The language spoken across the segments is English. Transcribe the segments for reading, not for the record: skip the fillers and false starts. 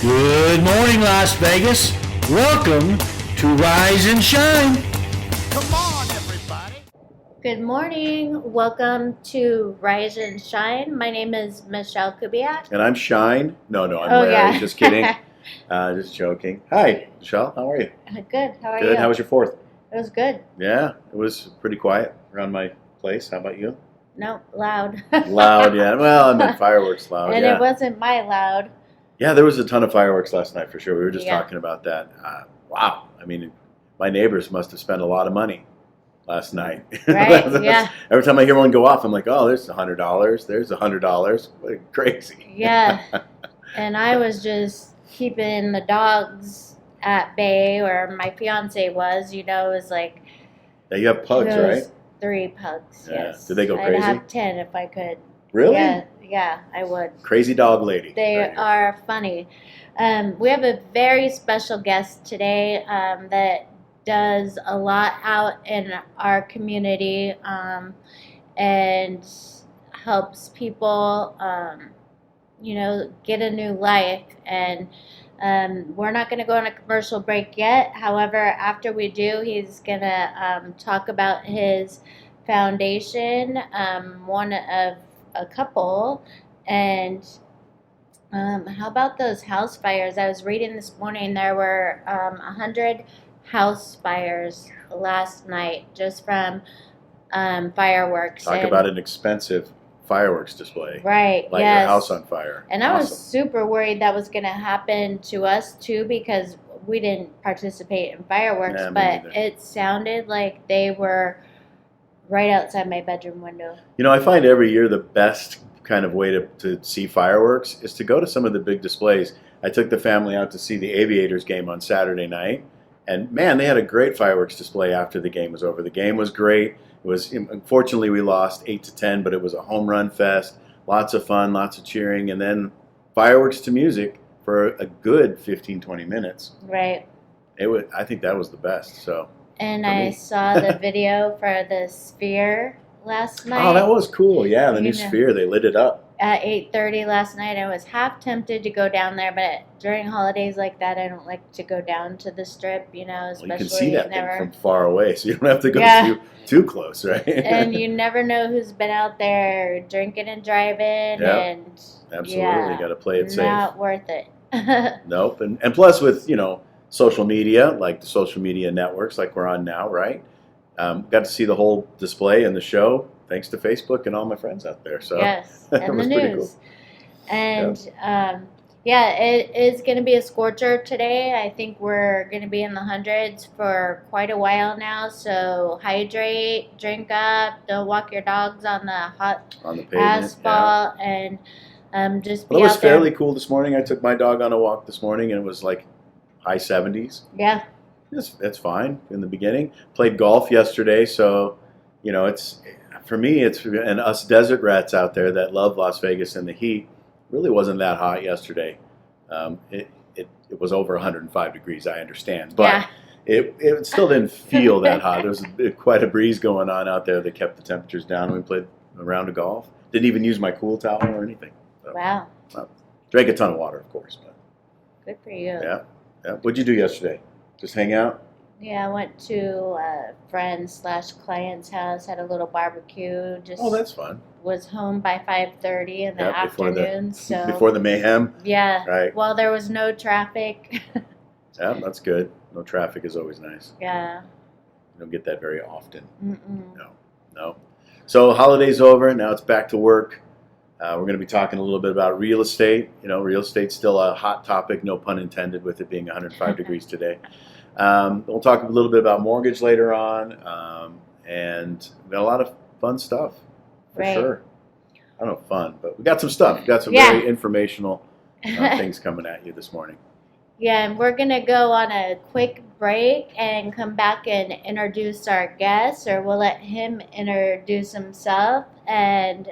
Good morning, Las Vegas. Welcome to Rise and Shine. Come on, everybody. Good morning. Welcome to Rise and Shine. My name is Michele Kubiak. And I'm Shine. No, I'm Oh, Larry. yeah. Just kidding. Just joking. Hi, Michelle. How are you? Good. How are you? Good. How was your 4th? It was good. Yeah, it was pretty quiet around my place. How about you? No, loud. Loud, yeah. Well, I meant fireworks loud, And yeah. it wasn't my loud. Yeah, there was a ton of fireworks last night for sure. We were just Yeah. talking about that. Wow. I mean, my neighbors must have spent a lot of money last night. Right, yeah. Every time I hear one go off, I'm like, oh, there's $100. There's $100. What crazy. Yeah. And I was just keeping the dogs at bay, or my fiance was, it was like... Yeah, you have pugs, it was right? 3 pugs, Yeah. yes. Did they go crazy? I'd have 10 if I could. Really? Yeah, I would. Crazy dog lady. They right here. are funny. We have a very special guest today that does a lot out in our community and helps people, get a new life. And we're not going to go on a commercial break yet. However, after we do, he's going to talk about his foundation, one of a couple. And how about those house fires? I was reading this morning there were 100 house fires last night just from fireworks. Talk about an expensive fireworks display. Right, Light yes. your house on fire. And I was Awesome. super worried that was going to happen to us too, because we didn't participate in fireworks, Yeah, me but neither. it sounded like they were right outside my bedroom window. I find every year the best kind of way to see fireworks is to go to some of the big displays. I took the family out to see the Aviators game on Saturday night, and man, they had a great fireworks display after the game was over. The game was great. It was, unfortunately, we lost 8-10, but it was a home run fest. Lots of fun, lots of cheering, and then fireworks to music for a good 15-20 minutes. Right. I think that was the best. So. And For I me. saw the video for the Sphere last night. Oh, that was cool. Yeah, the new You know. Sphere, they lit it up. At 8:30 last night. I was half tempted to go down there, but during holidays like that, I don't like to go down to the Strip, especially Well, you can see that thing never. from far away, so you don't have to go Yeah. too close, right? And you never know who's been out there drinking and driving, Yep. and Absolutely, yeah, you got to play it safe. not worth it. Nope, and plus with social media, like the social media networks, like we're on now, right? Got to see the whole display and the show thanks to Facebook and all my friends out there. So Yes, it and the was pretty news. cool. And it is going to be a scorcher today. I think we're going to be in the hundreds for quite a while now. So hydrate, drink up, don't walk your dogs on the hot On the pavement, yeah. asphalt, and just be Well, it was out there. fairly cool this morning. I took my dog on a walk this morning, and it was like high 70s. Yeah, It's fine in the beginning. Played golf yesterday, so it's for me. And us desert rats out there that love Las Vegas and the heat. Really wasn't that hot yesterday. It was over 105 degrees. I understand, but yeah, it still didn't feel that hot. There was quite a breeze going on out there that kept the temperatures down. We played a round of golf. Didn't even use my cool towel or anything. So, wow, drank a ton of water, of course. But good for you. yeah. What'd you do yesterday? Just hang out? Yeah, I went to a friend/client's house, had a little barbecue. Just Oh, that's fun. was home by 5:30 in the Yeah, before the- afternoon. So Before the mayhem. yeah, Right. well, there was no traffic. Yeah, that's good. No traffic is always nice. Yeah. You don't get that very often. Mm-mm. No. So holiday's over. Now it's back to work. We're going to be talking a little bit about real estate. Real estate's still a hot topic, no pun intended, with it being 105 degrees today. We'll talk a little bit about mortgage later on, and we got a lot of fun stuff for Right. sure. I don't know, fun, but we got some stuff. We got some Yeah. very informational things coming at you this morning. Yeah, and we're gonna go on a quick break and come back and introduce our guest, or we'll let him introduce himself. And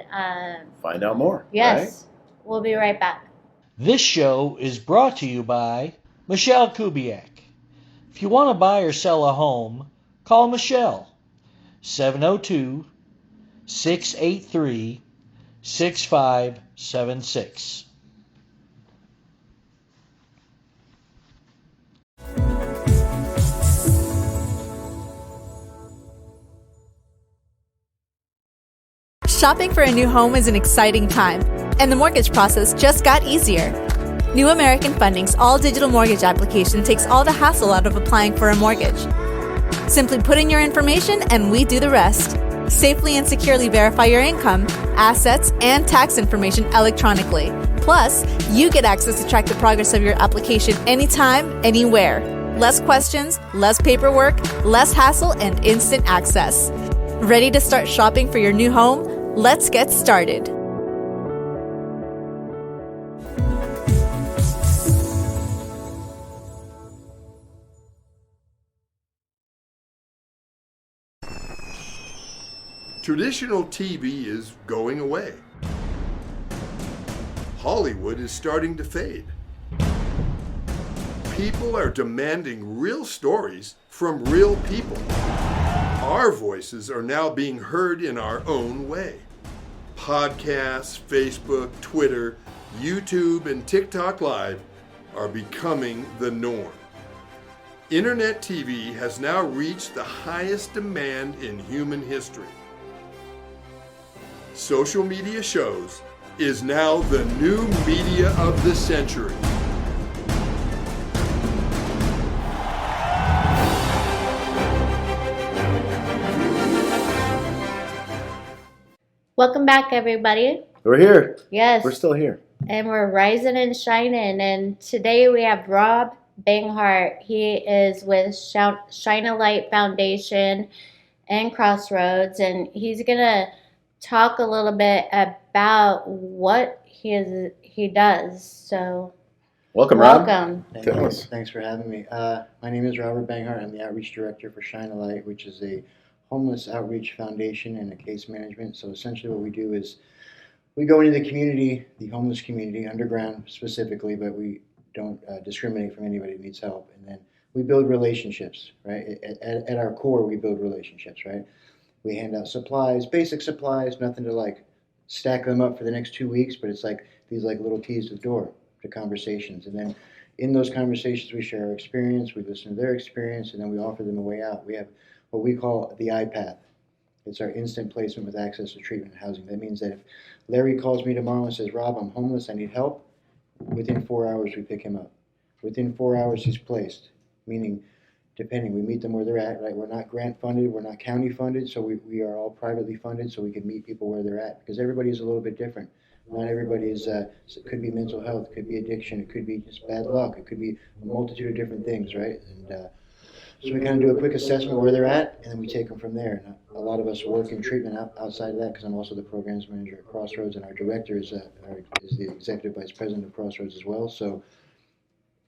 Find out more. yes, we'll be right back. This show is brought to you by Michele Kubiak. If you want to buy or sell a home, call Michele. 702-683-6576. Shopping for a new home is an exciting time, and the mortgage process just got easier. New American Funding's all-digital mortgage application takes all the hassle out of applying for a mortgage. Simply put in your information and we do the rest. Safely and securely verify your income, assets, and tax information electronically. Plus, you get access to track the progress of your application anytime, anywhere. Less questions, less paperwork, less hassle, and instant access. Ready to start shopping for your new home? Let's get started. Traditional TV is going away. Hollywood is starting to fade. People are demanding real stories from real people. Our voices are now being heard in our own way. Podcasts, Facebook, Twitter, YouTube, and TikTok Live are becoming the norm. Internet TV has now reached the highest demand in human history. Social media shows is now the new media of the century. Welcome back, everybody. We're here. Yes. We're still here. And we're rising and shining. And today we have Rob Banghart. He is with Shine a Light Foundation and Crossroads. And he's going to talk a little bit about what he does. So Welcome, Rob. welcome. Thanks for having me. My name is Robert Banghart. I'm the Outreach Director for Shine a Light, which is a homeless outreach foundation and a case management. So essentially what we do is we go into the community, the homeless community, underground specifically, but we don't discriminate from anybody who needs help. And then we build relationships, right? At our core, we build relationships, right? We hand out supplies, basic supplies, nothing to like stack them up for the next 2 weeks, but it's like these like little keys to the door to conversations. And then in those conversations, we share our experience, we listen to their experience, and then we offer them a way out. We have what we call the iPath. It's our instant placement with access to treatment and housing. That means that if Larry calls me tomorrow and says, Rob, I'm homeless, I need help, within 4 hours we pick him up. Within 4 hours he's placed, meaning depending, we meet them where they're at, right? We're not grant funded, we're not county funded, so we are all privately funded so we can meet people where they're at because everybody is a little bit different. Not everybody is, it could be mental health, it could be addiction, it could be just bad luck, it could be a multitude of different things, right? And so we kind of do a quick assessment where they're at, and then we take them from there. And a lot of us work in treatment outside of that because I'm also the programs manager at Crossroads, and our director is the executive vice president of Crossroads as well. So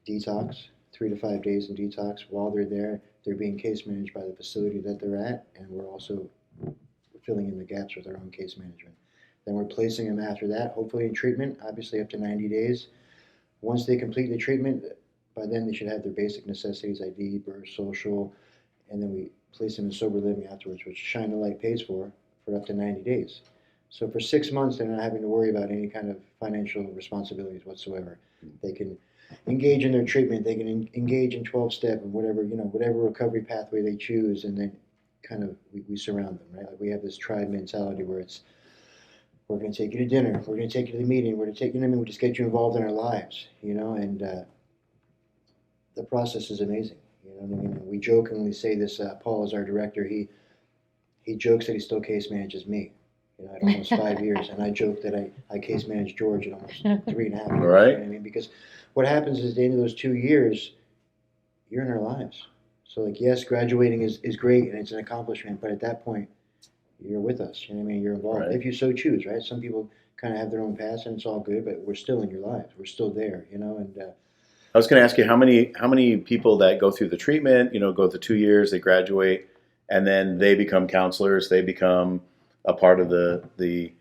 detox, 3 to 5 days in detox. While they're there, they're being case managed by the facility that they're at, and we're also filling in the gaps with our own case management. Then we're placing them after that, hopefully in treatment, obviously up to 90 days. Once they complete the treatment, by then they should have their basic necessities, ID, birth, social, and then we place them in sober living afterwards, which Shine a Light pays for up to 90 days. So for 6 months, they're not having to worry about any kind of financial responsibilities whatsoever. They can engage in their treatment, they can engage in 12-step and whatever recovery pathway they choose, and then kind of we surround them, right? Like we have this tribe mentality where it's, we're going to take you to dinner, we're going to take you to the meeting, we're going to take you to, we just get you involved in our lives, and the process is amazing. You know what I mean? We jokingly say this, Paul is our director, he jokes that he still case manages me, at almost 5 years, and I joke that I case manage George at almost 3.5 years. All right. You know what I mean? Because what happens is at the end of those 2 years, you're in our lives. So like, yes, graduating is great and it's an accomplishment, but at that point, you're with us. You know what I mean? You're involved, Right. if you so choose, right? Some people kind of have their own past and it's all good, but we're still in your lives. We're still there, and I was going to ask you how many people that go through the treatment, go through 2 years, they graduate, and then they become counselors, they become a part of the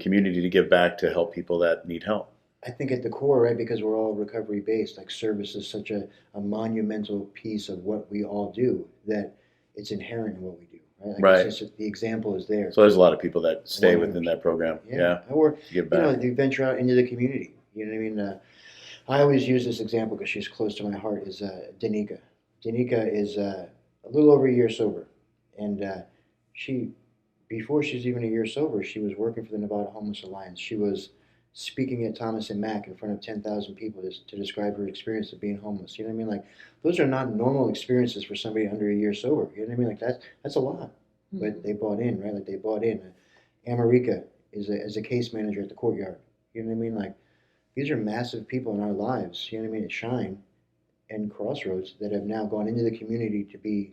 community to give back to help people that need help. I think at the core, right, because we're all recovery based, like service is such a monumental piece of what we all do that it's inherent in what we do, right? Like Right. It's just, the example is there. So there's a lot of people that stay 100%. within that program. Yeah. Or, Give back. they venture out into the community. You know what I mean? I always use this example because she's close to my heart, is Danica. Danica is a little over a year sober. And she before she's even a year sober, she was working for the Nevada Homeless Alliance. She was speaking at Thomas and Mack in front of 10,000 people to describe her experience of being homeless. You know what I mean? Like, those are not normal experiences for somebody under a year sober. You know what I mean? Like, that's a lot. But they bought in, right? Like, they bought in. America is a case manager at the Courtyard. You know what I mean? Like, these are massive people in our lives. You know what I mean? At Shine and Crossroads that have now gone into the community to be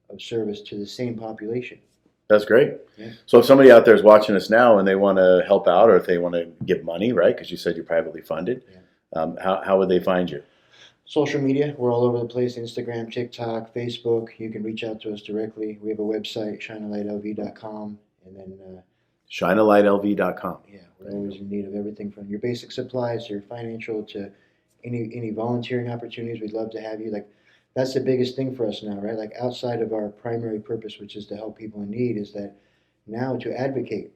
of service to the same population. That's great. Yeah. So if somebody out there is watching us now and they want to help out, or if they want to give money, right? Because you said you're privately funded. Yeah. How would they find you? Social media, we're all over the place: Instagram, TikTok, Facebook. You can reach out to us directly. We have a website, shinealightlv.com, and then shinealightlv.com. yeah, we're always in need of everything from your basic supplies to your financial to any volunteering opportunities. We'd love to have you. Like, that's the biggest thing for us now, right? Like, outside of our primary purpose, which is to help people in need, is that now to advocate.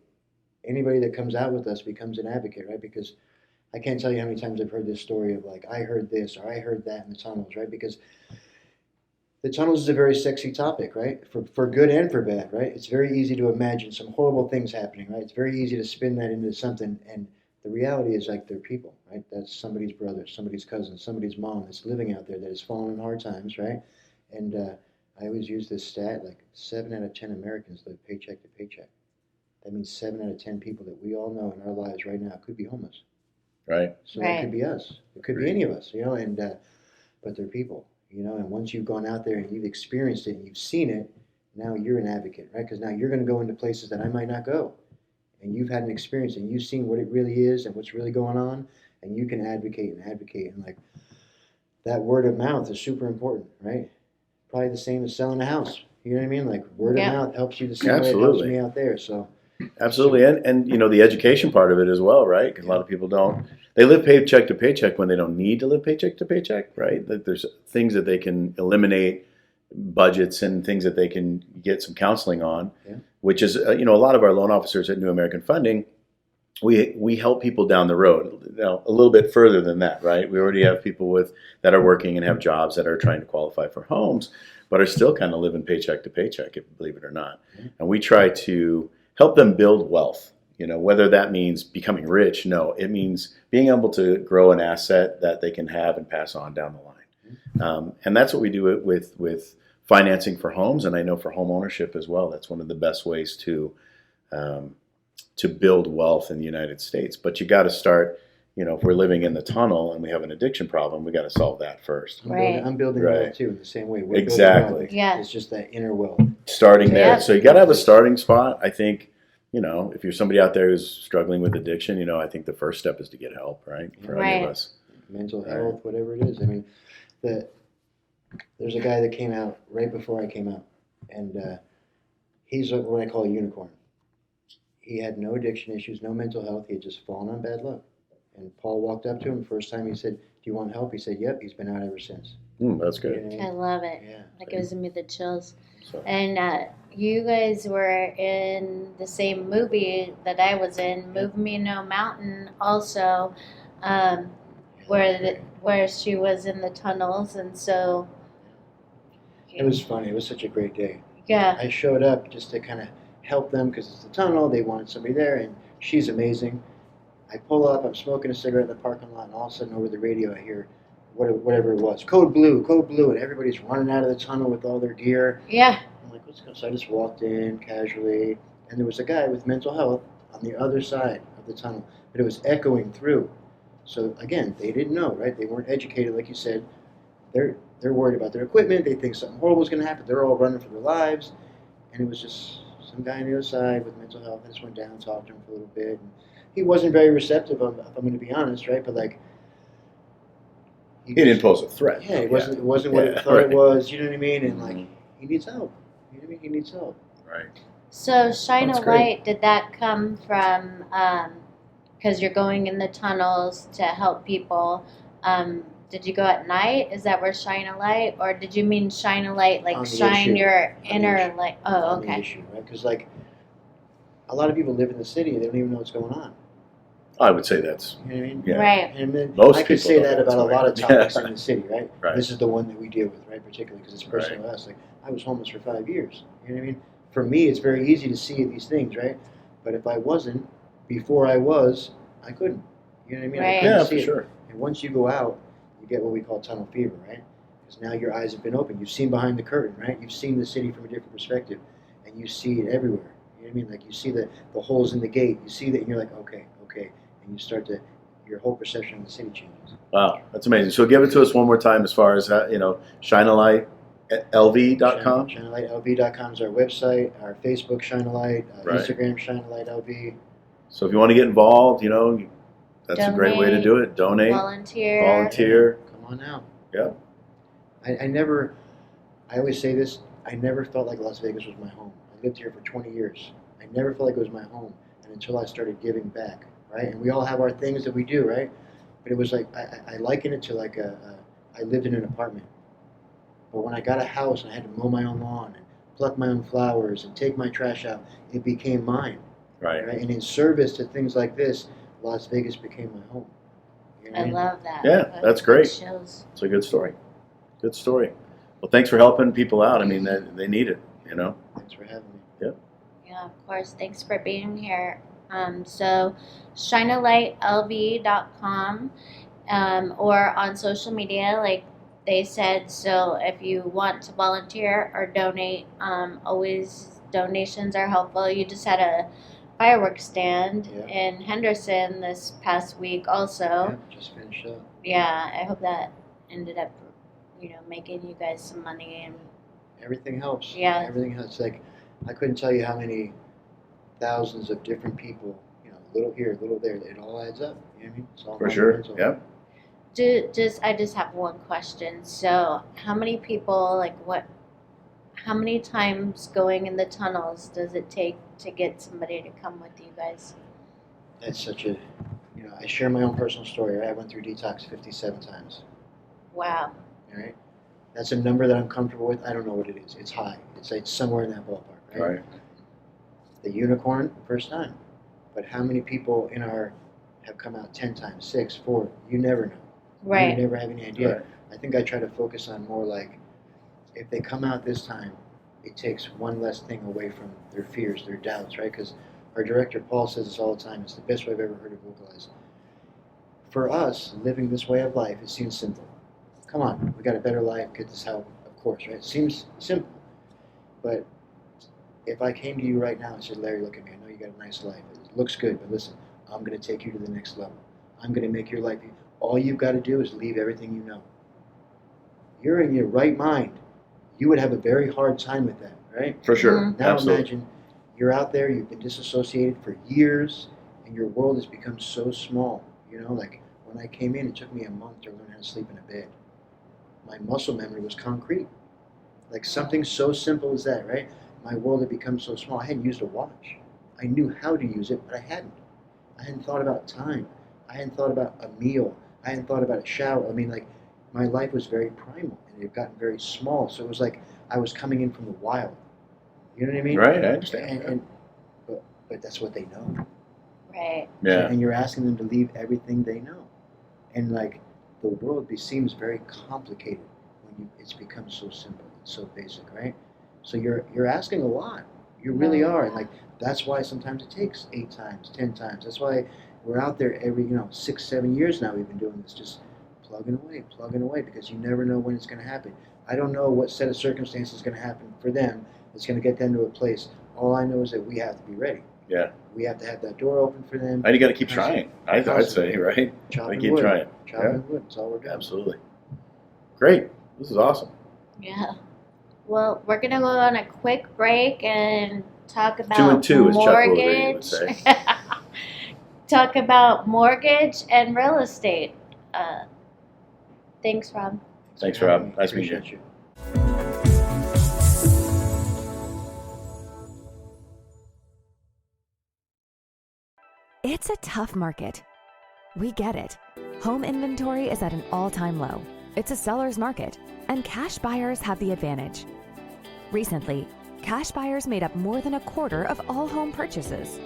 Anybody that comes out with us becomes an advocate, right? Because I can't tell you how many times I've heard this story of, like, I heard this or I heard that in the tunnels, right? Because the tunnels is a very sexy topic, right? For good and for bad, right? It's very easy to imagine some horrible things happening, right? It's very easy to spin that into something, and the reality is, like, they're people, right? That's somebody's brother, somebody's cousin, somebody's mom that's living out there that has fallen in hard times, right? And I always use this stat, like 7 out of 10 Americans live paycheck to paycheck. That means 7 out of 10 people that we all know in our lives right now could be homeless. Right. So it could be us. It could be any of us, you know, and but they're people, you know, and once you've gone out there and you've experienced it and you've seen it, now you're an advocate, right? Because now you're going to go into places that I might not go. And you've had an experience and you've seen what it really is and what's really going on, and you can advocate. And like, that word of mouth is super important, right? Probably the same as selling a house. You know what I mean? Like, word of mouth helps you the same way it helps me out there. So absolutely. And you know, the education part of it as well, right? Because a lot of people they live paycheck to paycheck when they don't need to live paycheck to paycheck, right? That there's things that they can eliminate, budgets and things that they can get some counseling on, which is, you know, a lot of our loan officers at New American Funding, we help people down the road, you know, a little bit further than that, right? We already have people that are working and have jobs that are trying to qualify for homes, but are still kind of living paycheck to paycheck, if you believe it or not. And we try to help them build wealth. You know, whether that means becoming rich, no, it means being able to grow an asset that they can have and pass on down the line. And that's what we do with financing for homes, and I know for home ownership as well. That's one of the best ways to build wealth in the United States. But you got to start. You know, if we're living in the tunnel and we have an addiction problem, we got to solve that first. I'm building that too in the same way. Exactly. Yeah. It's just that inner wealth. Starting there. So you got to have a starting spot. I think, you know, if you're somebody out there who's struggling with addiction, you know, I think the first step is to get help, right? For any of us. Mental health, whatever it is. I mean, there's a guy that came out right before I came out, and he's what I call a unicorn. He had no addiction issues, no mental health. He had just fallen on bad luck. And Paul walked up to him first time. He said, "Do you want help?" He said, "Yep." He's been out ever since. That's good. I love it. Yeah. That gives me the chills. So. And you guys were in the same movie that I was in, Move Me No Mountain, also, where she was in the tunnels, and so. It was funny. It was such a great day. Yeah. I showed up just to kind of help them because it's the tunnel. They wanted somebody there, and she's amazing. I pull up, I'm smoking a cigarette in the parking lot, and all of a sudden over the radio I hear whatever it was, code blue, and everybody's running out of the tunnel with all their gear. Yeah. I'm like, what's going on? So I just walked in casually, and there was a guy with mental health on the other side of the tunnel, but it was echoing through. So again, they didn't know, right? They weren't educated, like you said. They're worried about their equipment. They think something horrible is going to happen. They're all running for their lives, and it was just some guy on the other side with mental health. I just went down, talked to him for a little bit. And he wasn't very receptive, if I'm going to be honest, right? But like, he didn't pose a threat. Yeah, it wasn't what it thought it was. You know what I mean? And like, he needs help. You know what I mean? He needs help. Right. So Shine a Light, did that come from because you're going in the tunnels to help people? Did you go at night? Is that where Shine a Light, or did you mean shine a light like shine issue. your inner light? Oh, okay. Issue, right? Because like, a lot of people live in the city. They don't even know what's going on. I would say that's, You know what I mean? yeah. Right. And then Most I could people say don't that know about a what's lot of going on. topics in the city, right? Right. This is the one that we deal with, right? Particularly because it's personal to us. Like, I was homeless for 5 years. You know what I mean? for me, it's very easy to see these things, right? But if I wasn't, before I was, I couldn't. You know what I mean? Right. I couldn't Yeah, see for it. sure. And once you go out, you get what we call tunnel fever, right? Because now your eyes have been opened. You've seen behind the curtain, right? You've seen the city from a different perspective, and you see it everywhere. You know what I mean? Like you see the holes in the gate. You see that, and you're like, okay, and you start to, your whole perception of the city changes. Wow, that's amazing. So give it to us one more time as far as, ShineAlightLV.com. ShineAlightLV.com is our website. Our Facebook, Shine a Light. Right. Instagram, Shine a Light LV. So if you want to get involved, that's a great way to Donate, do it. Donate, volunteer. Come on out. Yeah. I always say this, I never felt like Las Vegas was my home. I lived here for 20 years. I never felt like it was my home, and until I started giving back, right? And we all have our things that we do, right? But it was like, I liken it to like I lived in an apartment. But when I got a house and I had to mow my own lawn and pluck my own flowers and take my trash out, it became mine. Right. And in service to things like this, Las Vegas became my home. You know what I mean? love that. Yeah, that's great. Shows. It's a good story. Good story. Well, thanks for helping people out. I mean, they need it, Thanks for having me. Yeah, of course. Thanks for being here. So shinealightLV.com or on social media, like they said. So if you want to volunteer or donate, always donations are helpful. You just had a fireworks stand in Henderson this past week also. Yeah, just finished up. Yeah, I hope that ended up, making you guys some money and Everything helps. Yeah. Everything helps. Like, I couldn't tell you how many thousands of different people, little here, little there. It all adds up. You know what I mean? It's all For sure. monumental. Yeah. I just have one question. So, how many people, how many times going in the tunnels does it take to get somebody to come with you guys? That's such a, I share my own personal story, right? I went through detox 57 times. Wow. All right? That's a number that I'm comfortable with. I don't know what it is. It's high. It's like somewhere in that ballpark, right? Right. The unicorn, first time. But how many people have come out 10 times, 6, 4? You never know. Right. You never have any idea. Right. I think I try to focus on more like, if they come out this time, it takes one less thing away from their fears, their doubts, right? Because our director, Paul, says this all the time. It's the best way I've ever heard it vocalized. For us, living this way of life, it seems simple. Come on, we got a better life, get this help, of course, right? It seems simple. But if I came to you right now and said, Larry, look at me, I know you got a nice life. It looks good, but listen, I'm going to take you to the next level. I'm going to make your life, all you've got to do is leave everything you know. You're in your right mind. You would have a very hard time with that, right? For sure. Mhm. Now Absolutely. imagine you're out there, you've been disassociated for years, and your world has become so small. Like when I came in, it took me a month to learn how to sleep in a bed. My muscle memory was concrete. Like something so simple as that, right? My world had become so small. I hadn't used a watch. I knew how to use it, but I hadn't. I hadn't thought about time. I hadn't thought about a meal. I hadn't thought about a shower. I mean, like, my life was very primal, and it had gotten very small. So it was like I was coming in from the wild. You know what I mean? Right, I understand. But that's what they know. Right. Yeah. And you're asking them to leave everything they know. And like the world seems very complicated when it's become so simple and so basic, right? So you're asking a lot. You really are. And like that's why sometimes it takes 8 times, 10 times. That's why we're out there every 6, 7 years now we've been doing this, just plugging away, because you never know when it's going to happen. I don't know what set of circumstances is going to happen for them that's going to get them to a place. All I know is that we have to be ready. Yeah. We have to have that door open for them. And you got to keep trying. I'd say, right? Chopping keep wood. trying. Chopping wood. That's all we're doing. Absolutely. Great. This is awesome. Yeah. Well, we're gonna go on a quick break and talk about 2 and 2, as Chuck Woolery would mortgage. say. Talk about mortgage and real estate. Thanks, Rob. Thanks, Rob. Nice meeting you. Appreciate you. It's a tough market. We get it. Home inventory is at an all-time low. It's a seller's market, and cash buyers have the advantage. Recently, cash buyers made up more than a quarter of all home purchases.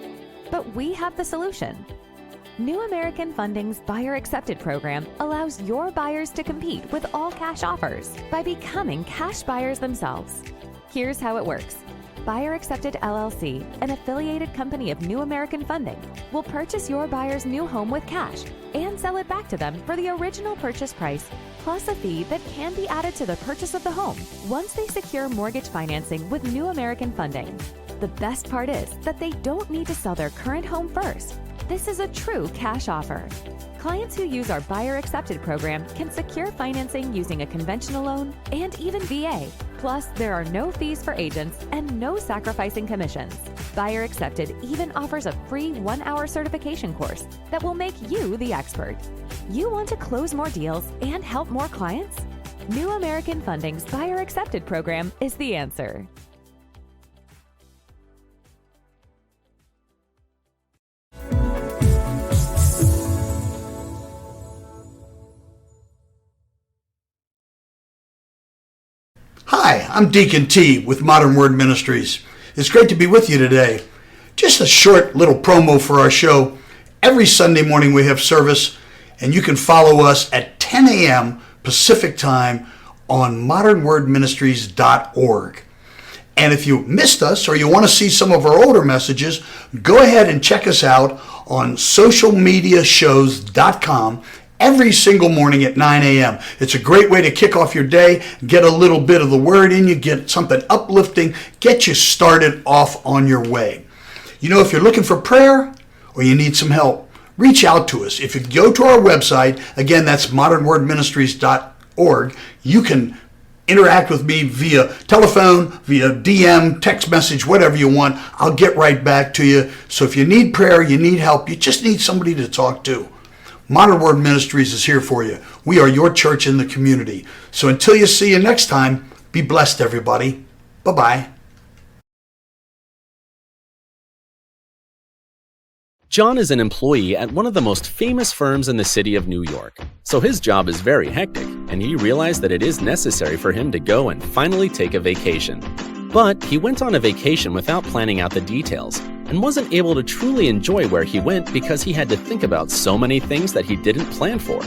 But we have the solution. New American Funding's Buyer Accepted program allows your buyers to compete with all cash offers by becoming cash buyers themselves. Here's how it works. Buyer Accepted LLC, an affiliated company of New American Funding, will purchase your buyer's new home with cash and sell it back to them for the original purchase price, plus a fee that can be added to the purchase of the home once they secure mortgage financing with New American Funding. The best part is that they don't need to sell their current home first. This is a true cash offer. Clients who use our Buyer Accepted program can secure financing using a conventional loan and even VA. Plus, there are no fees for agents and no sacrificing commissions. Buyer Accepted even offers a free 1-hour certification course that will make you the expert. You want to close more deals and help more clients? New American Funding's Buyer Accepted program is the answer. Hi, I'm Deacon T with Modern Word Ministries. It's great to be with you today. Just a short little promo for our show. Every Sunday morning we have service, and you can follow us at 10 a.m. Pacific Time on modernwordministries.org. And if you missed us or you want to see some of our older messages, go ahead and check us out on socialmediashows.com every single morning at 9 a.m. It's a great way to kick off your day, get a little bit of the word in you, get something uplifting, get you started off on your way. You know, if you're looking for prayer or you need some help, reach out to us. If you go to our website, again, that's modernwordministries.org, you can interact with me via telephone, via DM, text message, whatever you want. I'll get right back to you. So if you need prayer, you need help, you just need somebody to talk to, Modern Word Ministries is here for you. We are your church in the community. So until you see you next time, be blessed, everybody. Bye-bye. John is an employee at one of the most famous firms in the city of New York. So his job is very hectic, and he realized that it is necessary for him to go and finally take a vacation. But he went on a vacation without planning out the details, and wasn't able to truly enjoy where he went because he had to think about so many things that he didn't plan for.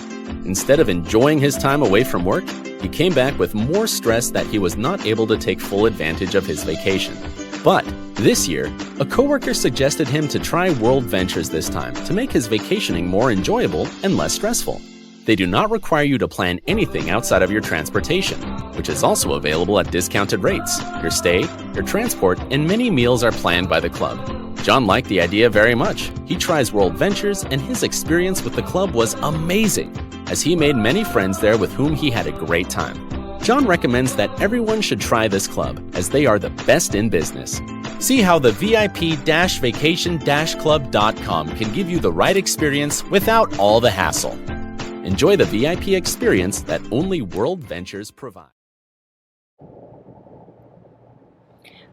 Instead of enjoying his time away from work, he came back with more stress that he was not able to take full advantage of his vacation. But this year, a coworker suggested him to try World Ventures this time to make his vacationing more enjoyable and less stressful. They do not require you to plan anything outside of your transportation, which is also available at discounted rates. Your stay, your transport, and many meals are planned by the club. John liked the idea very much. He tries World Ventures, and his experience with the club was amazing, as he made many friends there with whom he had a great time. John recommends that everyone should try this club, as they are the best in business. See how the VIP-vacation-club.com can give you the right experience without all the hassle. Enjoy the VIP experience that only World Ventures provide.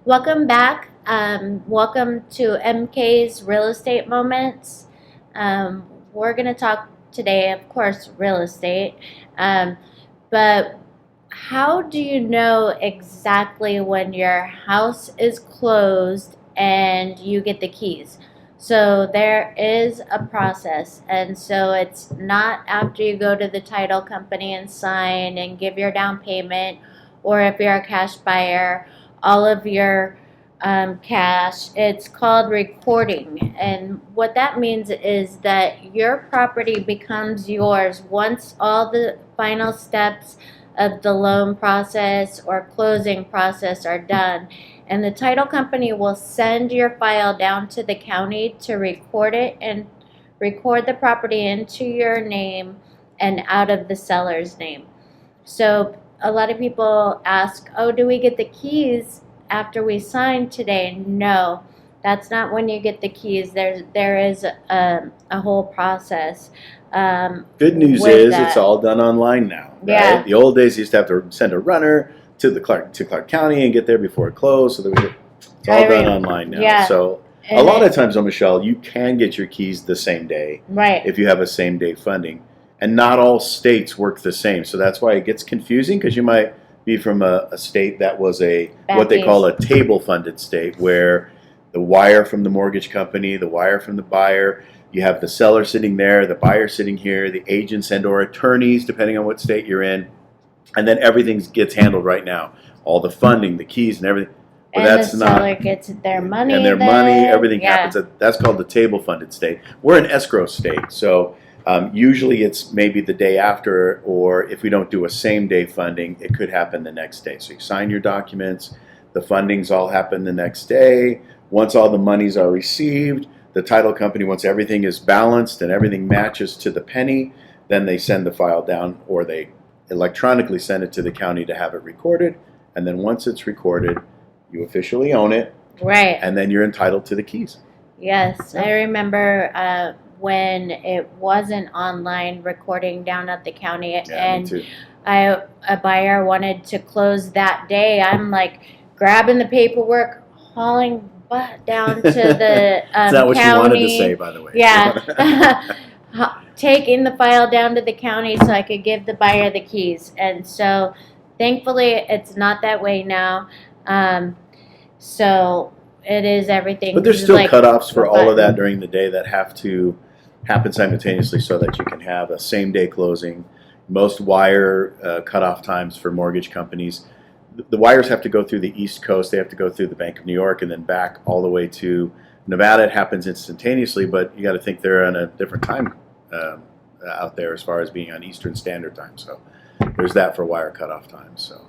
Welcome back. Welcome to MK's Real Estate Moments. We're going to talk today, of course, real estate. But how do you know exactly when your house is closed and you get the keys? So there is a process, and so it's not after you go to the title company and sign and give your down payment, or if you're a cash buyer, all of your cash. It's called recording, and what that means is that your property becomes yours once all the final steps of the loan process or closing process are done. And the title company will send your file down to the county to record it and record the property into your name and out of the seller's name. So a lot of people ask, oh, do we get the keys after we sign today? No, that's not when you get the keys. There is a whole process. Good news is it's all done online now. Right? Yeah. The old days you used to have to send a runner to Clark County and get there before it closed. So it's all done online now. Yeah. So a lot of times, Michelle, you can get your keys the same day, right, if you have a same day funding. And not all states work the same. So that's why it gets confusing, because you might be from a state that was what they call a table funded state, where the wire from the mortgage company, the wire from the buyer, you have the seller sitting there, the buyer sitting here, the agents and or attorneys, depending on what state you're in. And then everything gets handled right now. All the funding, the keys and everything. But and that's the not, seller gets their money. and their then. money, everything Yeah. happens. That's called the table funded state. We're an escrow state, so usually it's maybe the day after, or if we don't do a same day funding, it could happen the next day. So you sign your documents, the fundings all happen the next day. Once all the monies are received, the title company, once everything is balanced and everything matches to the penny, then they send the file down, or they electronically send it to the county to have it recorded. And then once it's recorded, you officially own it, Right. and then you're entitled to the keys. Yes, I remember when it wasn't online recording down at the county, Yeah, me and too. a buyer wanted to close that day. I'm like grabbing the paperwork, hauling butt down to the Is that what county. you wanted to say, by the way? Yeah. Taking the file down to the county so I could give the buyer the keys. And so thankfully it's not that way now. So it is everything. But there's still like cutoffs for the all of that button. during the day that have to happen simultaneously so that you can have a same day closing. Most wire cutoff times for mortgage companies, the wires have to go through the East Coast. They have to go through the Bank of New York and then back all the way to Nevada. It happens instantaneously, but you got to think they're on a different time out there as far as being on Eastern Standard Time. So there's that for wire cutoff times. So.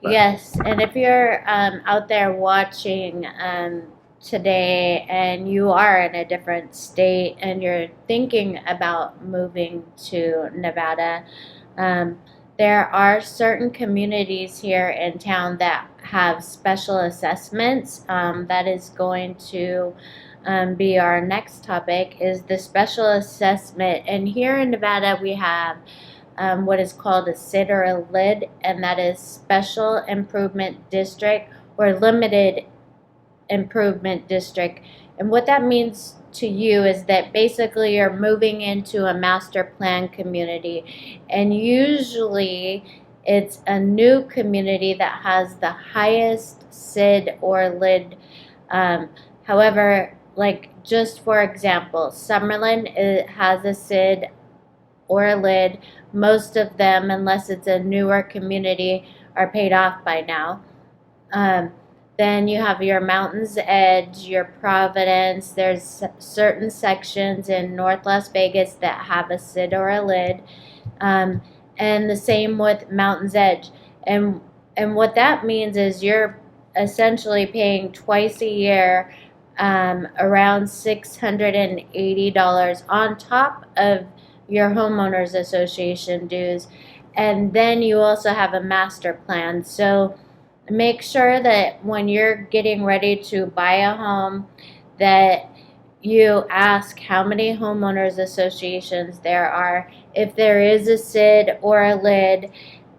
But Yes, and if you're out there watching today and you are in a different state and you're thinking about moving to Nevada, there are certain communities here in town that have special assessments. That is going to be our next topic, is the special assessment. And here in Nevada we have what is called a SID or a LID, and that is Special Improvement District or Limited Improvement District. And what that means to you is that basically you're moving into a master plan community, and usually it's a new community that has the highest SID or LID. However, like just for example, Summerlin, it has a SID or a LID. Most of them, unless it's a newer community, are paid off by now. Then you have your Mountains Edge, your Providence. There's certain sections in North Las Vegas that have a SID or a LID. And the same with Mountains Edge. And what that means is you're essentially paying twice a year around $680 on top of your homeowners association dues, and then you also have a master plan. So make sure that when you're getting ready to buy a home that you ask how many homeowners associations there are, if there is a SID or a LID,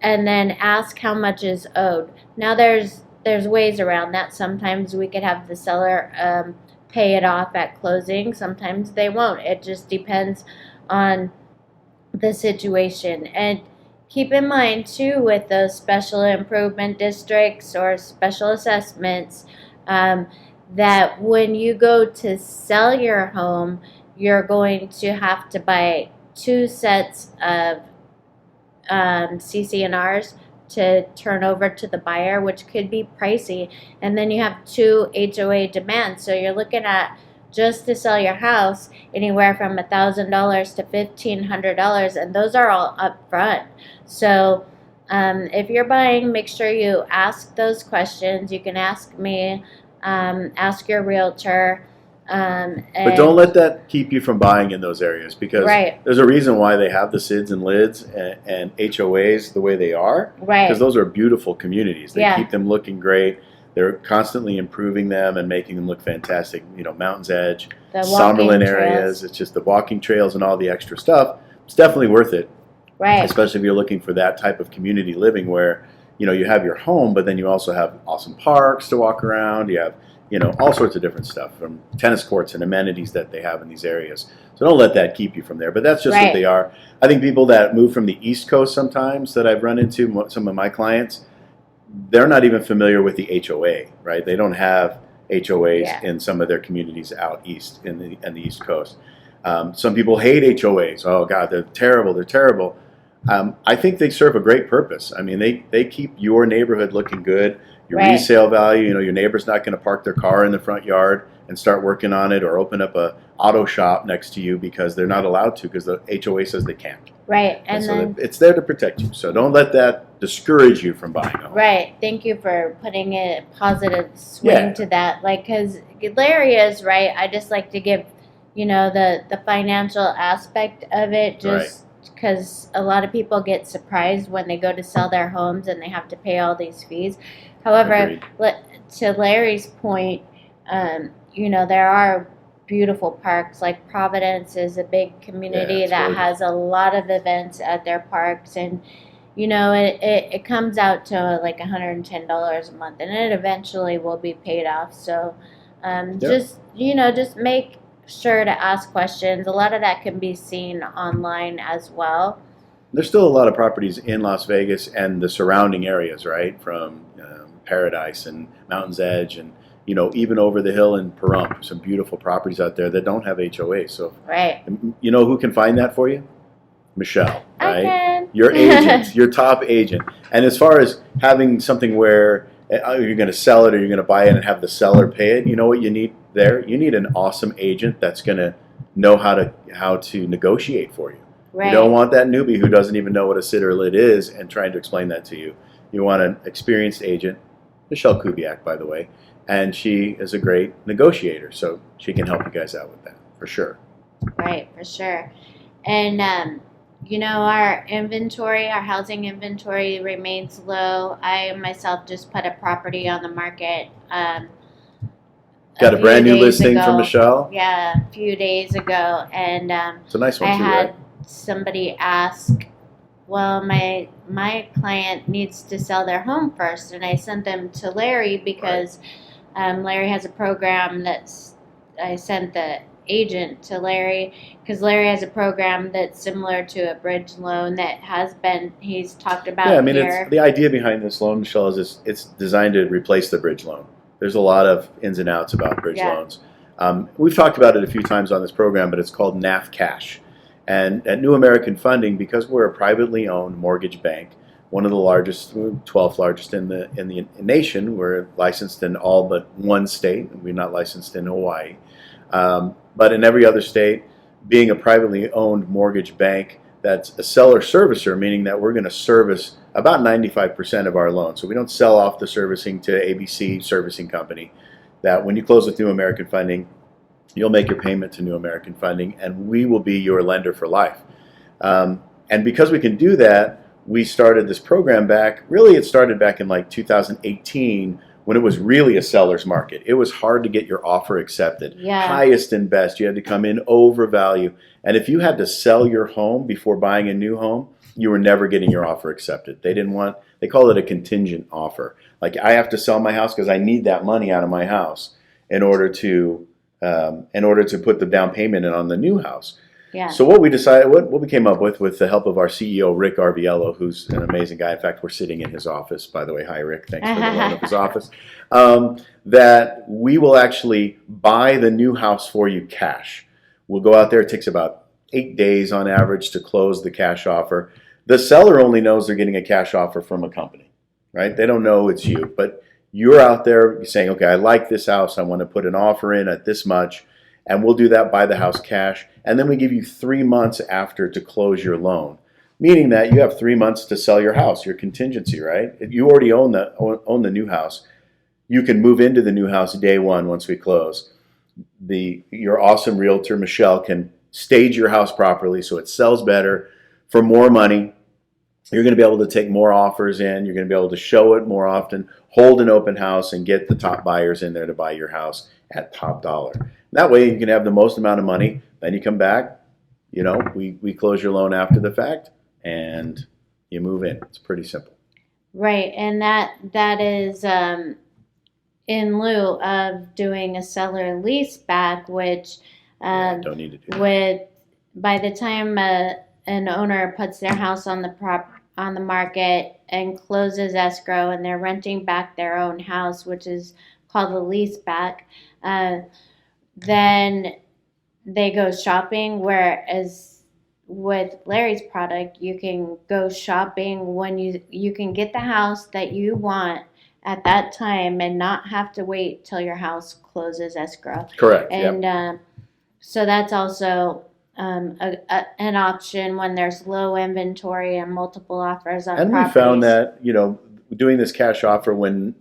and then ask how much is owed. Now there's ways around that. Sometimes we could have the seller pay it off at closing, sometimes they won't. It just depends on the situation. And keep in mind too, with those special improvement districts or special assessments, that when you go to sell your home, you're going to have to buy 2 sets of CC&Rs to turn over to the buyer, which could be pricey. And then you have 2 HOA demands. So you're looking at, just to sell your house, anywhere from $1,000 to $1,500, and those are all up front. So if you're buying, make sure you ask those questions. You can ask me, ask your realtor. But don't let that keep you from buying in those areas, because Right. there's a reason why they have the SIDs and LIDs and HOAs the way they are. Right. Because those are beautiful communities. They Yeah. keep them looking great. They're constantly improving them and making them look fantastic. You know, Mountains Edge, The walking Summerlin trails. areas. It's just the walking trails and all the extra stuff. It's definitely worth it, Right. especially if you're looking for that type of community living where, you know, you have your home, but then you also have awesome parks to walk around. You have, you know, all sorts of different stuff, from tennis courts and amenities that they have in these areas. So don't let that keep you from there. But that's just Right. what they are. I think people that move from the East Coast sometimes that I've run into, some of my clients, they're not even familiar with the HOA, right? They don't have HOAs Yeah. in some of their communities out east in the East Coast. Some people hate HOAs. Oh God, they're terrible. They're terrible. I think they serve a great purpose. I mean, they keep your neighborhood looking good. Your Right. resale value, your neighbor's not going to park their car in the front yard and start working on it, or open up a auto shop next to you because they're not allowed to because the HOA says they can't. Right. And And so then, it's there to protect you. So don't let that discourage you from buying a home. right. Thank you for putting a positive swing Yeah. to that. Like, because Larry is right. I just like to give, the financial aspect of it, just because a lot of people get surprised when they go to sell their homes and they have to pay all these fees. However, Agreed. to Larry's point, there are beautiful parks. Like Providence is a big community it's that gorgeous. has a lot of events at their parks, and it comes out to like $110 a month, and it eventually will be paid off. So just make sure to ask questions. A lot of that can be seen online as well. There's still a lot of properties in Las Vegas and the surrounding areas, right? From Paradise and Mountain's Edge, and even over the hill in Pahrump, some beautiful properties out there that don't have HOA. So Right. you know who can find that for you? Michelle, I right? can. Your agent, your top agent. And as far as having something where you're going to sell it or you're going to buy it and have the seller pay it, you know what you need there? You need an awesome agent that's going to know how to negotiate for you. Right. You don't want that newbie who doesn't even know what a sit or lit is and trying to explain that to you. You want an experienced agent, Michele Kubiak, by the way, and she is a great negotiator, so she can help you guys out with that, for sure. Right, for sure. And, our housing inventory remains low. I myself just put a property on the market. Got a few brand new days listing ago. from Michelle? Yeah, a few days ago. And It's a nice one I too, had right? somebody ask, well, my client needs to sell their home first. And I sent them to Larry because Larry has a program I sent the agent to Larry because Larry has a program that's similar to a bridge loan that he's talked about Yeah, I mean, here. it's the idea behind this loan, Michelle, is it's designed to replace the bridge loan. There's a lot of ins and outs about bridge loans. We've talked about it a few times on this program, but it's called NAF Cash. And at New American Funding, because we're a privately owned mortgage bank, one of the largest, 12th largest in the nation, we're licensed in all but one state. We're not licensed in Hawaii. But in every other state, being a privately owned mortgage bank that's a seller servicer, meaning that we're going to service about 95% of our loans. So we don't sell off the servicing to ABC Servicing Company. That when you close with New American Funding, you'll make your payment to New American Funding, and we will be your lender for life. And because we can do that, we started this program back. Really, it started back in like 2018 when it was really a seller's market. It was hard to get your offer accepted. Yeah. Highest and best. You had to come in over value. And if you had to sell your home before buying a new home, you were never getting your offer accepted. They call it a contingent offer. Like, I have to sell my house because I need that money out of my house in order to put the down payment in on the new house. Yeah. So what we decided, what we came up with the help of our CEO, Rick Arviello, who's an amazing guy. In fact, we're sitting in his office, by the way. Hi, Rick. Thanks for the loan of his office. That we will actually buy the new house for you cash. We'll go out there. It takes about 8 days on average to close the cash offer. The seller only knows they're getting a cash offer from a company, right? They don't know it's you, but you're out there saying, okay, I like this house. I want to put an offer in at this much. And we'll do that, buy the house cash. And then we give you 3 months after to close your loan, meaning that you have 3 months to sell your house, your contingency, right? If you already own the new house, you can move into the new house day one once we close. Your awesome realtor, Michelle, can stage your house properly so it sells better for more money. You're going to be able to take more offers in. You're going to be able to show it more often, hold an open house, and get the top buyers in there to buy your house at top dollar. That way you can have the most amount of money. Then you come back, we close your loan after the fact, and you move in. It's pretty simple. Right, and that is in lieu of doing a seller lease back, which Don't need to do that. by the time an owner puts their house on the market and closes escrow and they're renting back their own house, which is called a lease back, then they go shopping, whereas with Larry's product, you can go shopping when you can get the house that you want at that time and not have to wait till your house closes escrow. Correct. And so that's also an option when there's low inventory and multiple offers on And properties. we found that, doing this cash offer when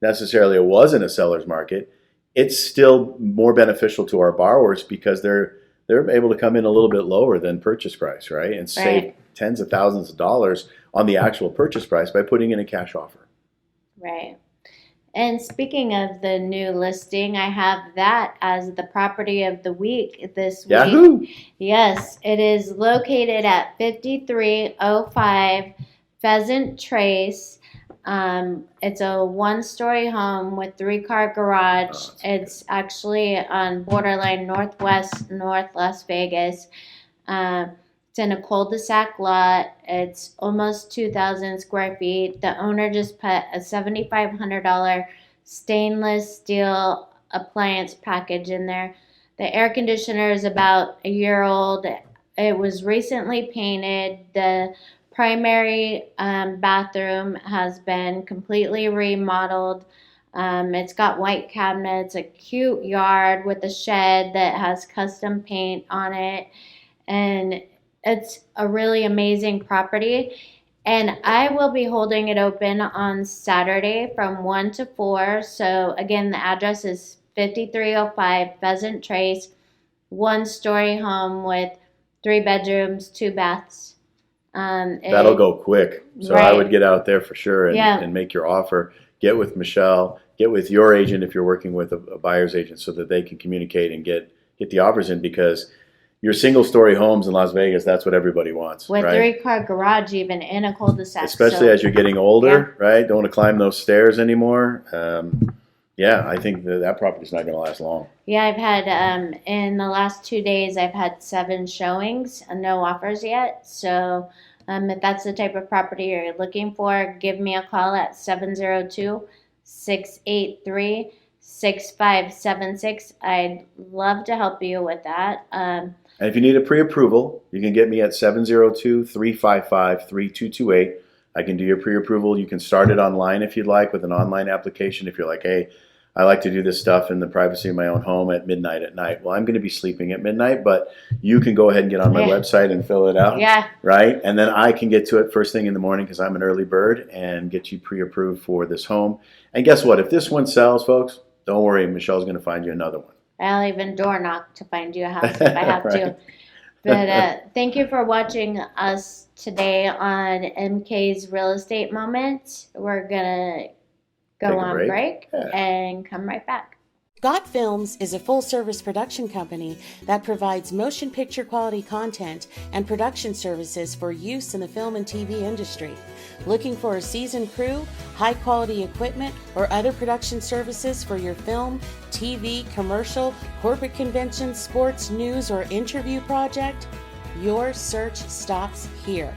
necessarily it wasn't a seller's market, it's still more beneficial to our borrowers because they're able to come in a little bit lower than purchase price, right? And save tens of thousands of dollars on the actual purchase price by putting in a cash offer. Right. And speaking of the new listing, I have that as the property of the week this week. Yahoo! Yes, it is located at 5305 Pheasant Trace. It's a one-story home with 3-car garage. It's actually on borderline North Las Vegas. It's in a cul-de-sac lot. It's almost 2,000 square feet. The owner just put a $7,500 stainless steel appliance package in there. The air conditioner is about a year old. It was recently painted. The primary bathroom has been completely remodeled. It's got white cabinets, a cute yard with a shed that has custom paint on it. And it's a really amazing property. And I will be holding it open on Saturday from 1 to 4. So again, the address is 5305 Pheasant Trace, one-story home with 3 bedrooms, 2 baths. That'll go quick. So I would get out there for sure and make your offer. Get with Michelle. Get with your agent if you're working with a buyer's agent so that they can communicate and get the offers in, because your single-story homes in Las Vegas, that's what everybody wants. With right? 3-car garage even in a cul-de-sac. Especially as you're getting older, right? Don't want to climb those stairs anymore. I think that property's not going to last long. Yeah, I've had, in the last 2 days, I've had 7 showings and no offers yet. So if that's the type of property you're looking for, give me a call at 702-683-6576. I'd love to help you with that. And if you need a pre-approval, you can get me at 702-355-3228. I can do your pre-approval. You can start it online if you'd like with an online application. If you're like, hey, I like to do this stuff in the privacy of my own home at midnight at night. Well, I'm going to be sleeping at midnight, but you can go ahead and get on my website and fill it out. Yeah. Right? And then I can get to it first thing in the morning because I'm an early bird and get you pre-approved for this home. And guess what? If this one sells, folks, don't worry. Michelle's going to find you another one. I'll even door knock to find you a house if I have to. But thank you for watching us today on MK's Real Estate Moment. We're going to go on break and come right back. Got Films is a full-service production company that provides motion picture quality content and production services for use in the film and TV industry. Looking for a seasoned crew, high-quality equipment, or other production services for your film, TV, commercial, corporate convention, sports, news, or interview project? Your search stops here.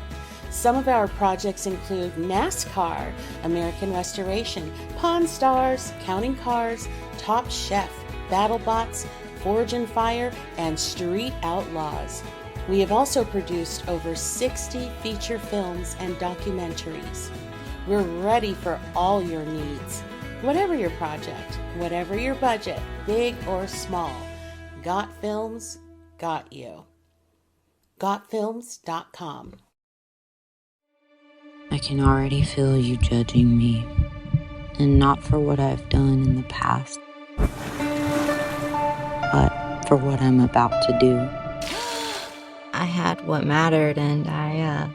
Some of our projects include NASCAR, American Restoration, Pawn Stars, Counting Cars, Top Chef, BattleBots, Forge and Fire, and Street Outlaws. We have also produced over 60 feature films and documentaries. We're ready for all your needs. Whatever your project, whatever your budget, big or small, Got Films got you. GotFilms.com. I can already feel you judging me, and not for what I've done in the past, but for what I'm about to do. I had what mattered, and I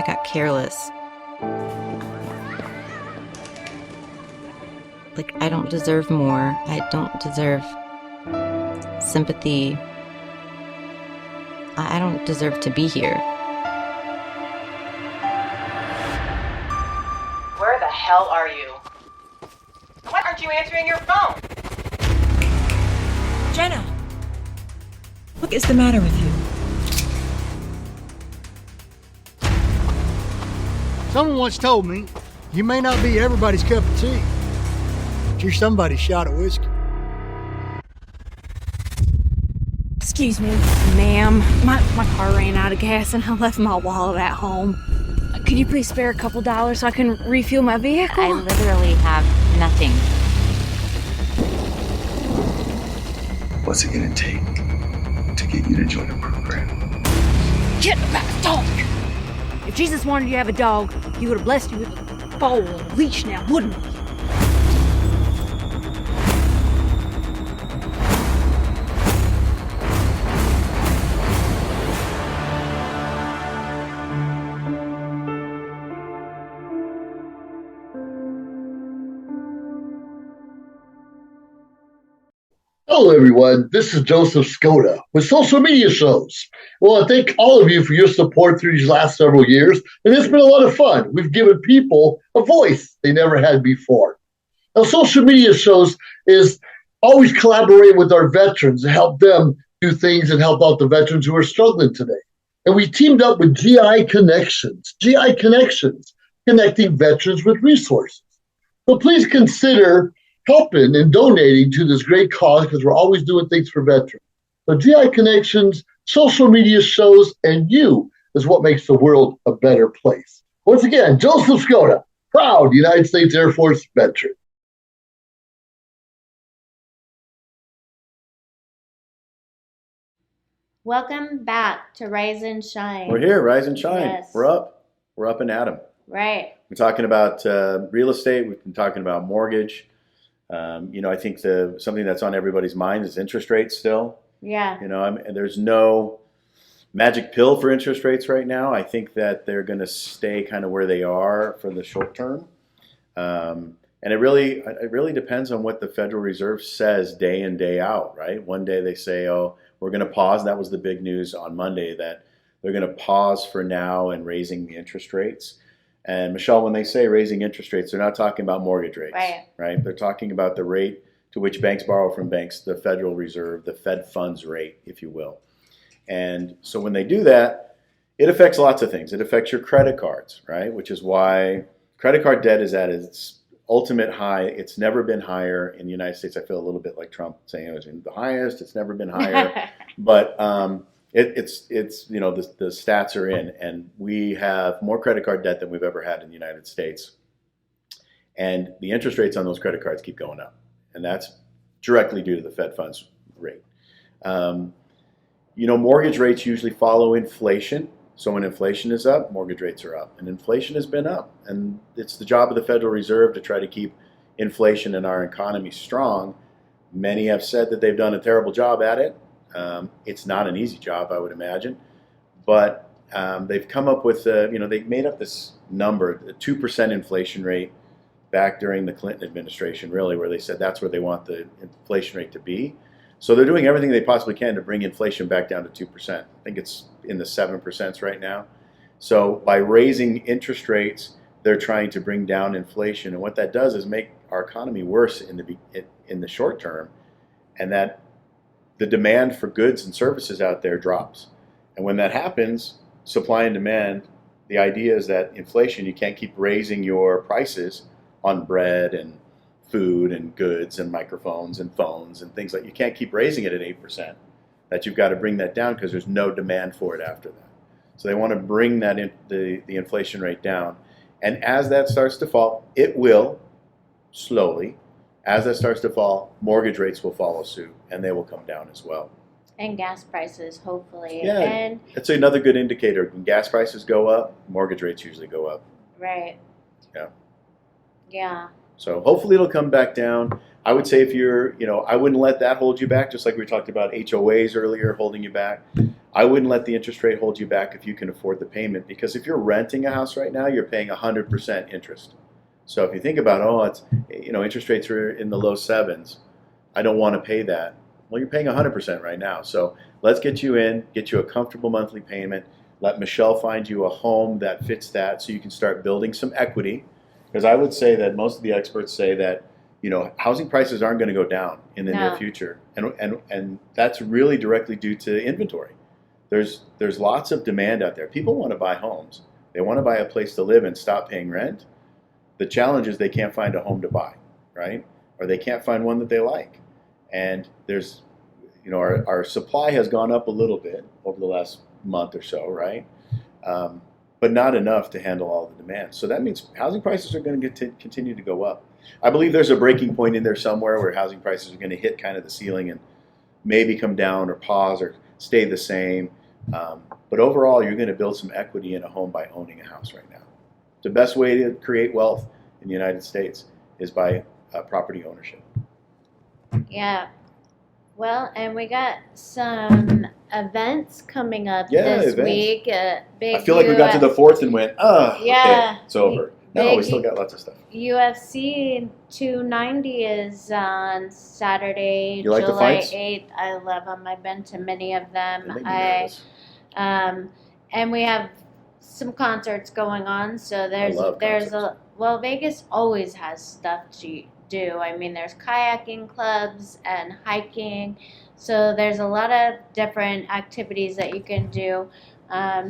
got careless. Like, I don't deserve more. I don't deserve sympathy. I don't deserve to be here. Where the hell are you? Why aren't you answering your phone? Jenna! What is the matter with you? Someone once told me, you may not be everybody's cup of tea, but you're somebody's shot of whiskey. Excuse me, ma'am. My car ran out of gas and I left my wallet at home. Could you please spare a couple dollars so I can refuel my vehicle? I literally have nothing. What's it gonna take to get you to join a program? Get back, dog! If Jesus wanted you to have a dog, he would have blessed you with a ball and a leash now, wouldn't he? Hello, everyone. This is Joseph Skoda with Social Media Shows. Well, I thank all of you for your support through these last several years, and it's been a lot of fun. We've given people a voice they never had before. Now, Social Media Shows is always collaborating with our veterans to help them do things and help out the veterans who are struggling today. And we teamed up with GI Connections, connecting veterans with resources. So please consider helping and donating to this great cause because we're always doing things for veterans. So GI Connections, Social Media Shows, and you is what makes the world a better place. Once again, Joseph Skoda, proud United States Air Force veteran. Welcome back to Rise and Shine. We're here, Rise and Shine. Yes. We're up and at 'em. Right. We're talking about real estate. We've been talking about mortgage. I think something that's on everybody's mind is interest rates still. Yeah. There's no magic pill for interest rates right now. I think that they're going to stay kind of where they are for the short term. And it really depends on what the Federal Reserve says day in, day out, right? One day they say, oh, we're going to pause. That was the big news on Monday, that they're going to pause for now and raising the interest rates. And Michelle, when they say raising interest rates, they're not talking about mortgage rates, right? They're talking about the rate to which banks borrow from banks, the Federal Reserve, the Fed funds rate, if you will. And so when they do that, it affects lots of things. It affects your credit cards, right? Which is why credit card debt is at its ultimate high. It's never been higher in the United States. I feel a little bit like Trump saying it was the highest. It's never been higher. But it's the stats are in, and we have more credit card debt than we've ever had in the United States. And the interest rates on those credit cards keep going up. And that's directly due to the Fed funds rate. Mortgage rates usually follow inflation. So when inflation is up, mortgage rates are up. And inflation has been up. And it's the job of the Federal Reserve to try to keep inflation in our economy strong. Many have said that they've done a terrible job at it. It's not an easy job, I would imagine. But they've come up with, they made up this number, a 2% inflation rate back during the Clinton administration, really, where they said that's where they want the inflation rate to be. So they're doing everything they possibly can to bring inflation back down to 2%. I think it's in the 7% right now. So by raising interest rates, they're trying to bring down inflation. And what that does is make our economy worse in the short term, and that the demand for goods and services out there drops. And when that happens, supply and demand, the idea is that inflation, you can't keep raising your prices on bread and food and goods and microphones and phones and things like, you can't keep raising it at 8%. That you've got to bring that down because there's no demand for it after that. So they want to bring that the inflation rate down. And as that starts to fall, it will slowly. As that starts to fall, mortgage rates will follow suit and they will come down as well. And gas prices, hopefully. Yeah, and that's another good indicator. When gas prices go up, mortgage rates usually go up. Right. Yeah. Yeah. So hopefully it'll come back down. I would say if you're, I wouldn't let that hold you back, just like we talked about HOAs earlier holding you back. I wouldn't let the interest rate hold you back if you can afford the payment, because if you're renting a house right now, you're paying 100% interest. So if you think about, it's, interest rates are in the low 7s, I don't want to pay that. Well, you're paying 100% right now. So let's get you in, get you a comfortable monthly payment. Let Michelle find you a home that fits that so you can start building some equity. Because I would say that most of the experts say that, housing prices aren't going to go down in the near future. And that's really directly due to inventory. There's lots of demand out there. People want to buy homes. They want to buy a place to live and stop paying rent. The challenge is they can't find a home to buy, right? Or they can't find one that they like. And there's, our supply has gone up a little bit over the last month or so, right? But not enough to handle all the demand. So that means housing prices are going to continue to go up. I believe there's a breaking point in there somewhere where housing prices are going to hit kind of the ceiling and maybe come down or pause or stay the same. But overall, you're going to build some equity in a home by owning a house right now. The best way to create wealth in the United States is by property ownership. Yeah. Well, and we got some events coming up this week. Big I feel like we got to the fourth and went, okay, it's over. No, we still got lots of stuff. UFC 290 is on Saturday, You like the July fights? 8th. I love them. I've been to many of them. They make me nervous. And we have some concerts going on. So there's concerts. Vegas always has stuff to do. I mean, there's kayaking clubs and hiking. So there's a lot of different activities that you can do.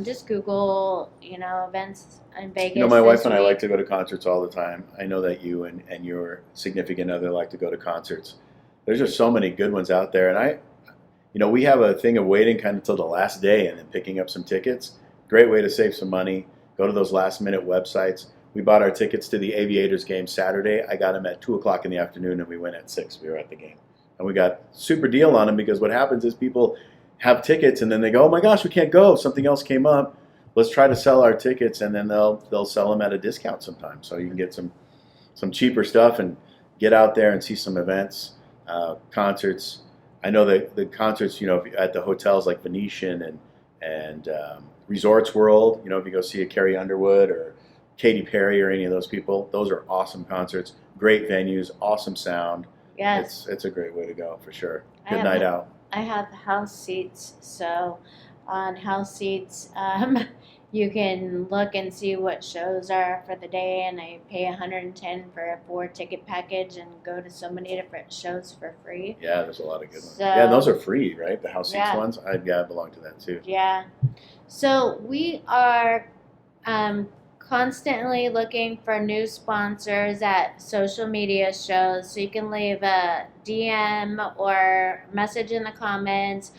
Just Google, events in Vegas. My wife and I like to go to concerts all the time. I know that you and your significant other like to go to concerts. There's just so many good ones out there. And we have a thing of waiting kind of till the last day and then picking up some tickets. Great way to save some money. Go to those last minute websites. We bought our tickets to the Aviators game Saturday. I got them at 2 o'clock in the afternoon and we went at 6. We were at the game. And we got super deal on them because what happens is people have tickets and then they go, oh my gosh, we can't go. Something else came up. Let's try to sell our tickets, and then they'll sell them at a discount sometimes. So you can get some cheaper stuff and get out there and see some events, concerts. I know that the concerts, at the hotels like Venetian and Resorts World, if you go see a Carrie Underwood or Katy Perry or any of those people, those are awesome concerts, great venues, awesome sound. Yes. It's a great way to go for sure. Good night out. I have house seats, so on house seats, you can look and see what shows are for the day, and I pay $110 for a 4-ticket package and go to so many different shows for free. Yeah, there's a lot of good ones. So, yeah, and those are free, right? The house seats ones? I belong to that too. Yeah. So we are constantly looking for new sponsors at social media shows. So you can leave a DM or message in the comments.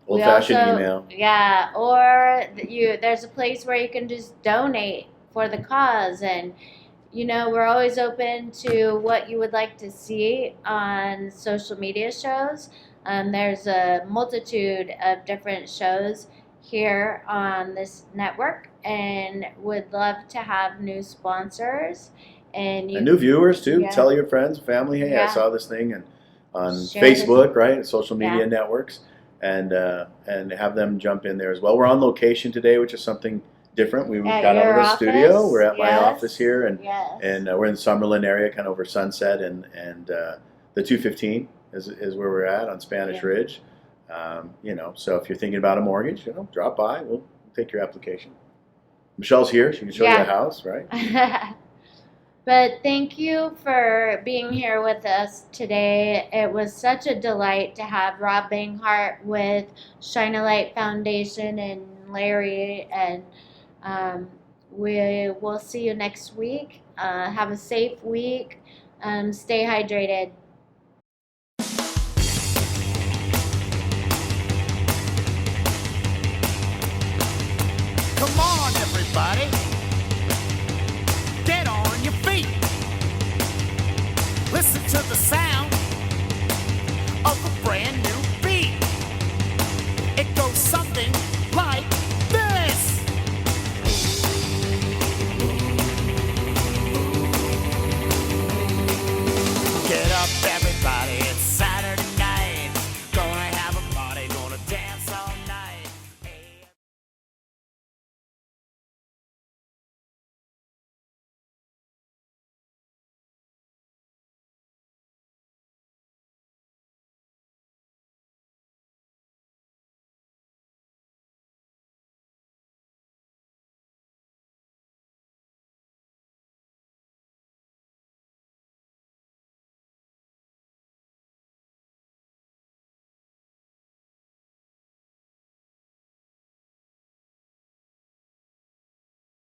Old-fashioned email. Yeah, or there's a place where you can just donate for the cause. And, we're always open to what you would like to see on social media shows. There's a multitude of different shows here on this network, and would love to have new sponsors and new viewers too. Yeah. Tell your friends, family, hey, I Yeah. saw this thing on Share Facebook, this. right? Social media networks, and have them jump in there as well. We're on location today, which is something different. We At got out of your the studio. office? We're at my Yes. office here, and Yes. and we're in the Summerlin area, kind of over Sunset, and the 215 is where we're at on Spanish Ridge. So if you're thinking about a mortgage, drop by. We'll take your application. Michelle's here. She can show you the house, right? But thank you for being here with us today. It was such a delight to have Rob Banghart with Shine a Light Foundation and Larry, and we will see you next week. Have a safe week. Stay hydrated. Come on, everybody.